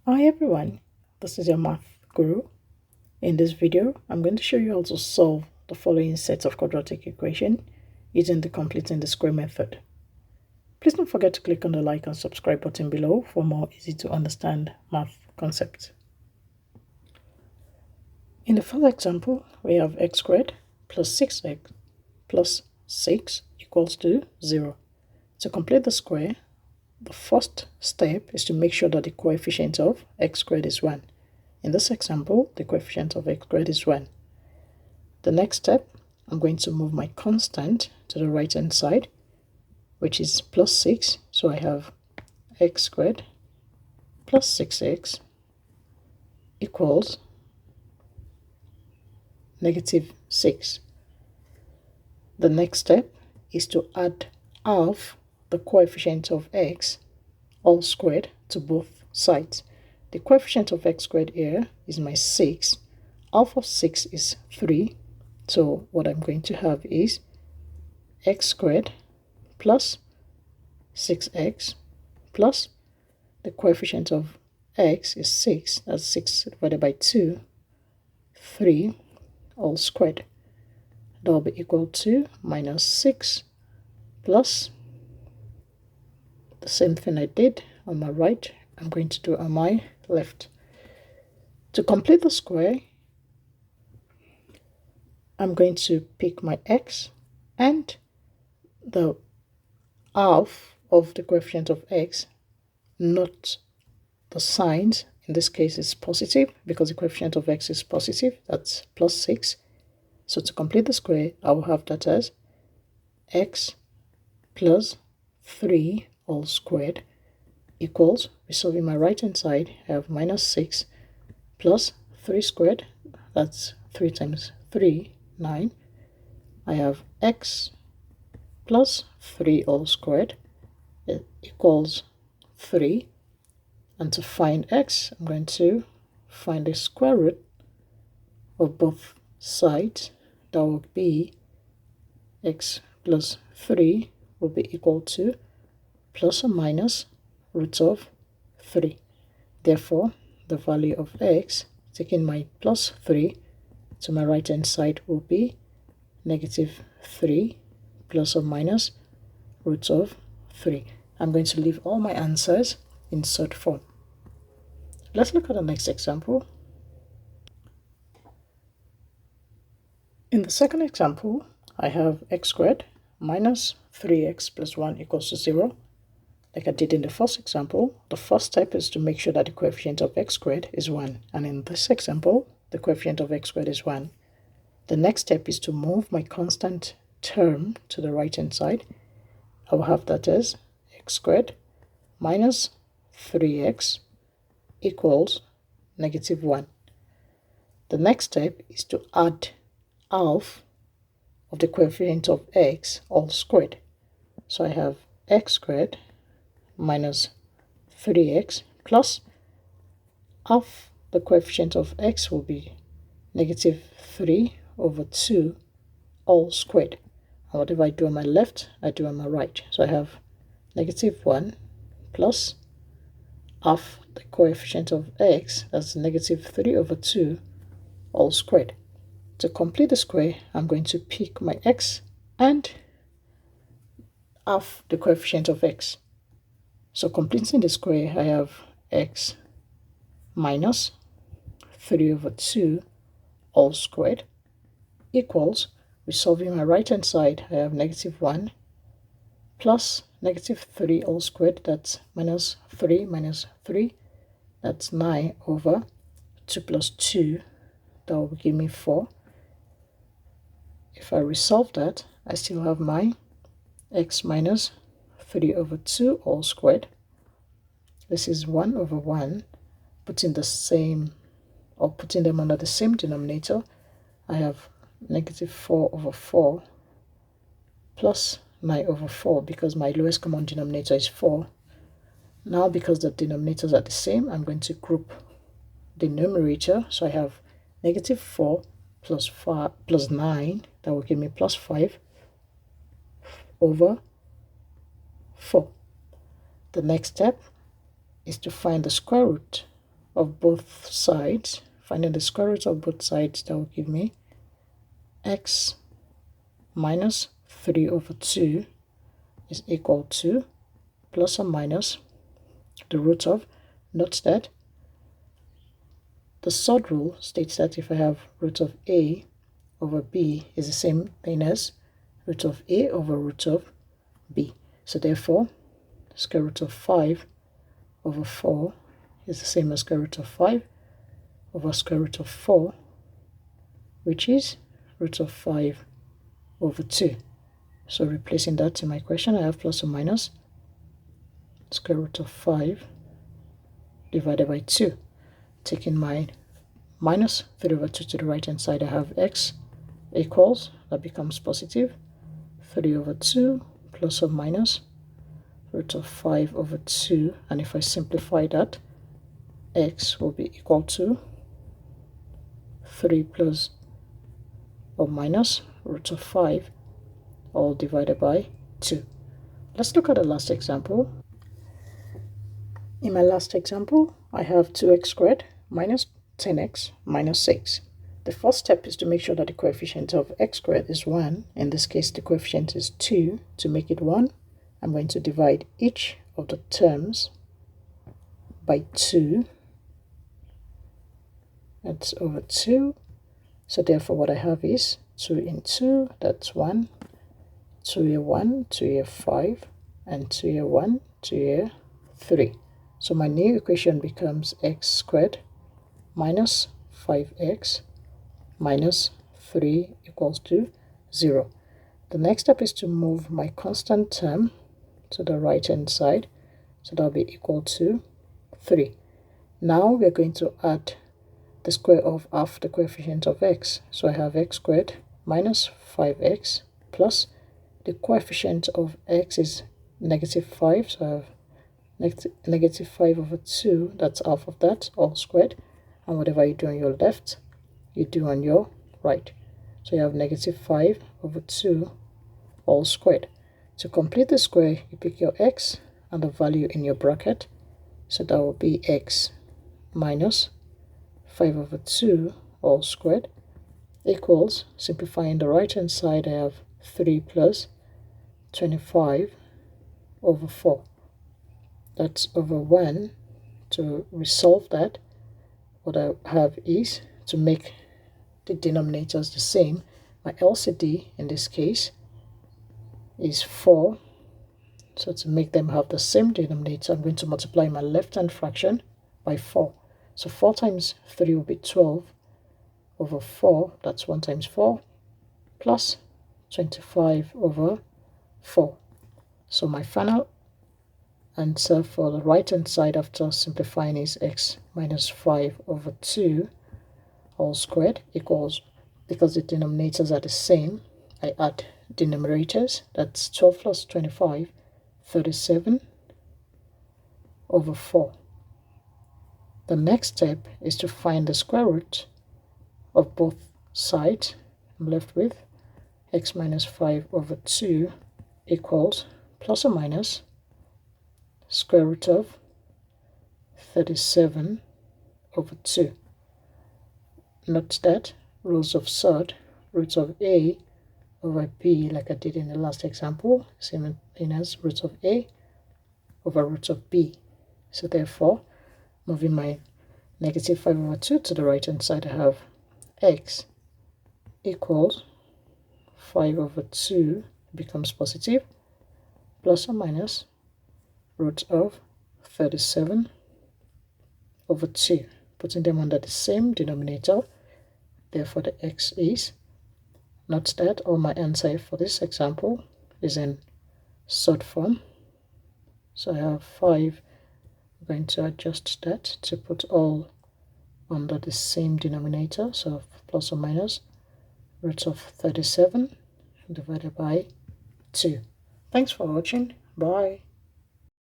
Hi everyone, this is your math guru. In this video, I'm going to show you how to solve the following sets of quadratic equation using the completing the square method. Please don't forget to click on the like and subscribe button below for more easy to understand math concepts. In the first example, we have x squared plus 6x plus 6 equals to 0. To complete the square, the first step is to make sure that the coefficient of x squared is 1. In this example, the coefficient of x squared is 1. The next step, I'm going to move my constant to the right hand side, which is plus 6. So I have x squared plus 6x equals negative 6. The next step is to add half the coefficient of x all squared to both sides. The coefficient of x squared here is my 6. Half of 6 is 3. So what I'm going to have is x squared plus 6x plus the coefficient of x is 6. That's 6 divided by 2, 3 all squared. That will be equal to minus 6 plus the same thing I did on my right, I'm going to do on my left. To complete the square, I'm going to pick my x and the half of the coefficient of x, not the signs. In this case, it's positive because the coefficient of x is positive. That's plus 6. So to complete the square, I will have that as x plus 3 all squared equals, resolving my right hand side, I have minus 6 plus 3 squared, that's 3 times 3, 9. I have x plus 3 all squared equals 3. And to find x, I'm going to find the square root of both sides. That would be x plus 3 will be equal to plus or minus root of 3. Therefore, the value of x, taking my plus 3 to my right hand side, will be negative 3 plus or minus root of 3. I'm going to leave all my answers in short form. Let's look at the next example. In the second example, I have x squared minus 3x plus 1 equals to 0. Like I did in the first example, the first step is to make sure that the coefficient of x squared is 1. And in this example, the coefficient of x squared is 1. The next step is to move my constant term to the right hand side. I will have that as x squared minus 3x equals negative 1. The next step is to add half of the coefficient of x all squared. So I have x squared minus 3x plus half the coefficient of x will be negative 3 over 2 all squared. And whatever I do on my left, I do on my right. So I have negative 1 plus half the coefficient of x, that's negative 3 over 2 all squared. To complete the square, I'm going to pick my x and half the coefficient of x. So completing the square, I have x minus 3 over 2 all squared equals, resolving my right hand side, I have negative 1 plus negative 3 all squared, that's minus 3, that's 9 over 2 plus 2, that will give me 4. If I resolve that, I still have my x minus 3 over 2 all squared. This is 1 over 1, putting them under the same denominator. I have negative 4 over 4 plus 9 over 4 because my lowest common denominator is 4. Now, because the denominators are the same, I'm going to group the numerator. So I have negative 4 plus 9, that will give me plus 5 over 4. The next step is to find the square root of both sides, finding the square root of both sides, that will give me x minus 3 over 2 is equal to plus or minus the root of, note that the third rule states that if I have root of a over b is the same thing as root of a over root of b. So therefore, square root of 5 over 4 is the same as square root of 5 over square root of 4, which is root of 5 over 2. So replacing that in my question, I have plus or minus square root of 5 divided by 2. Taking my minus 3 over 2 to the right hand side, I have x equals, that becomes positive, 3 over 2 plus or minus root of 5 over 2. And if I simplify that, x will be equal to 3 plus or minus root of 5 all divided by 2. Let's look at the last example. In my last example, I have 2x squared minus 10x minus 6. The first step is to make sure that the coefficient of x squared is 1. In this case, the coefficient is 2. To make it 1, I'm going to divide each of the terms by 2. That's over 2. So therefore, what I have is 2 in 2, that's 1. 2 here 1, 2 here 5, and 2 here 1, 2 here 3. So my new equation becomes x squared minus 5x minus 3 equals to 0. The next step is to move my constant term to the right hand side, so that'll be equal to 3. Now we're going to add the square of half the coefficient of x. So I have x squared minus 5x plus the coefficient of x is negative 5, so I have negative 5 over 2, that's half of that, all squared. And whatever you do on your left, you do on your right. So you have negative 5 over 2, all squared. To complete the square, you pick your x and the value in your bracket. So that will be x minus 5 over 2, all squared, equals, simplifying the right hand side, I have 3 plus 25 over 4. That's over 1. To resolve that, what I have is to make the denominators the same. My LCD in this case is 4. So to make them have the same denominator, I'm going to multiply my left-hand fraction by 4. So 4 times 3 will be 12 over 4. That's 1 times 4 plus 25 over 4. So my final answer for the right hand side after simplifying is x minus 5 over 2 all squared equals, because the denominators are the same, I add the numerators, that's 12 plus 25, 37 over 4. The next step is to find the square root of both sides. I'm left with x minus 5 over 2 equals plus or minus square root of 37 over 2. Note that rules of third, roots of a over b, like I did in the last example, same thing as roots of a over roots of b. So therefore, moving my negative 5 over 2 to the right hand side, I have x equals 5 over 2 becomes positive, plus or minus root of 37 over 2, putting them under the same denominator. Therefore the x is, note that all my answer for this example is in third form. So I have 5, I'm going to adjust that to put all under the same denominator, so plus or minus root of 37 divided by 2. Thanks for watching. Bye.